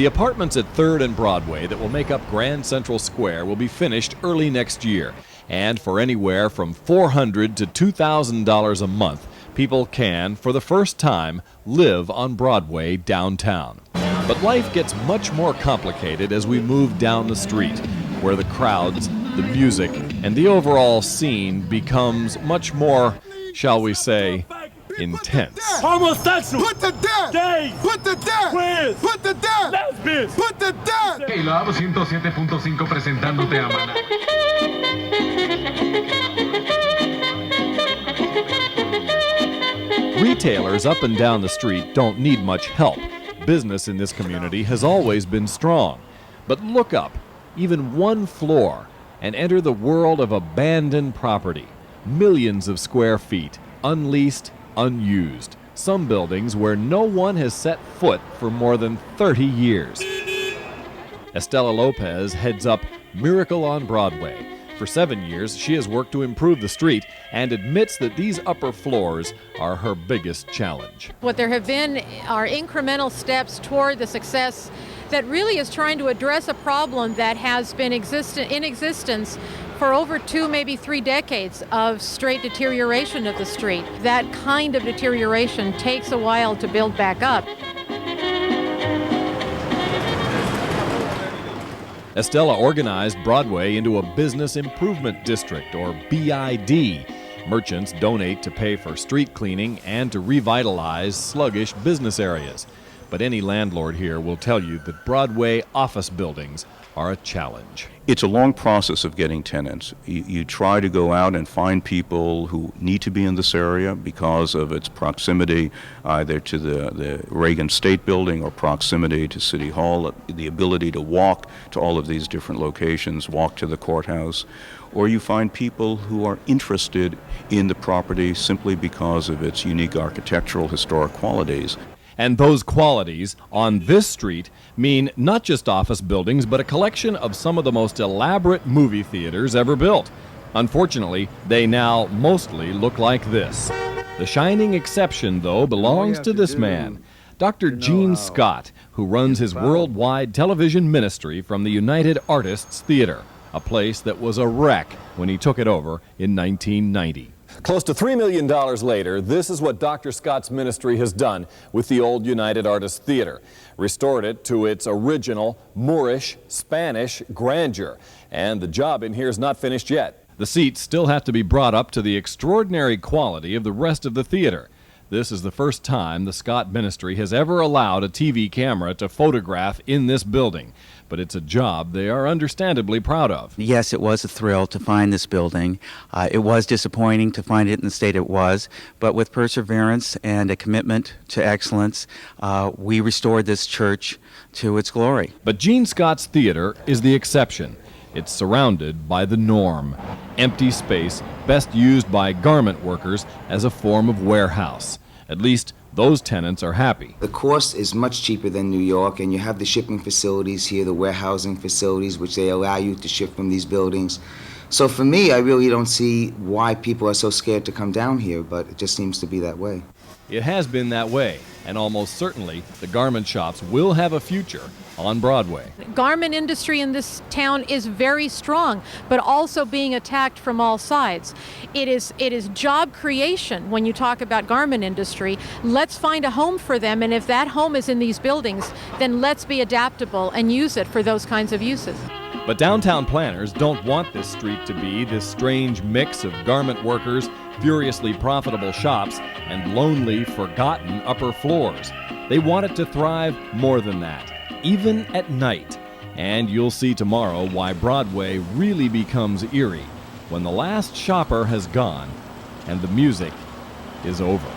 The apartments at 3rd and Broadway that will make up Grand Central Square will be finished early next year. And for anywhere from $400 to $2,000 a month, people can, for the first time, live on Broadway downtown. But life gets much more complicated as we move down the street, where the crowds, the music, and the overall scene becomes much more, shall we say, intense. Homosexual. Put the death. Gays. Put the death. Queers. Put the death. Lesbians. Put the death. Y la 107.5 presentándote a Maná. Retailers up and down the street don't need much help. Business in this community has always been strong. But look up, even one floor, and enter the world of abandoned property. Millions of square feet, unleased, unused. Some buildings where no one has set foot for more than 30 years. Estela Lopez heads up Miracle on Broadway. For 7 years, she has worked to improve the street and admits that these upper floors are her biggest challenge. What there have been are incremental steps toward the success that really is trying to address a problem that has been in existence for over 2, maybe 3 decades of straight deterioration of the street. That kind of deterioration takes a while to build back up. Estela organized Broadway into a business improvement district, or BID. Merchants donate to pay for street cleaning and to revitalize sluggish business areas. But any landlord here will tell you that Broadway office buildings are a challenge. It's a long process of getting tenants. You try to go out and find people who need to be in this area because of its proximity either to the Reagan State Building or proximity to City Hall, the ability to walk to all of these different locations, walk to the courthouse. Or you find people who are interested in the property simply because of its unique architectural, historic qualities. And those qualities on this street mean not just office buildings, but a collection of some of the most elaborate movie theaters ever built. Unfortunately, they now mostly look like this. The shining exception, though, belongs to this man, Dr. Gene Scott, who runs his worldwide television ministry from the United Artists Theater, a place that was a wreck when he took it over in 1990. Close to $3 million later, this is what Dr. Scott's ministry has done with the old United Artists Theater. Restored it to its original Moorish, Spanish grandeur. And the job in here is not finished yet. The seats still have to be brought up to the extraordinary quality of the rest of the theater. This is the first time the Scott ministry has ever allowed a TV camera to photograph in this building. But it's a job they are understandably proud of. Yes, it was a thrill to find this building. It was disappointing to find it in the state it was, but with perseverance and a commitment to excellence, we restored this church to its glory. But Gene Scott's theater is the exception. It's surrounded by the norm. Empty space, best used by garment workers as a form of warehouse. At least those tenants are happy. The cost is much cheaper than New York, and you have the shipping facilities here, the warehousing facilities, which they allow you to ship from these buildings. So for me, I really don't see why people are so scared to come down here, but it just seems to be that way. It has been that way, and almost certainly the garment shops will have a future on Broadway. The garment industry in this town is very strong, but also being attacked from all sides. It is job creation when you talk about garment industry. Let's find a home for them, and if that home is in these buildings, then let's be adaptable and use it for those kinds of uses. But downtown planners don't want this street to be this strange mix of garment workers, furiously profitable shops, and lonely, forgotten upper floors. They want it to thrive more than that, even at night. And you'll see tomorrow why Broadway really becomes eerie when the last shopper has gone and the music is over.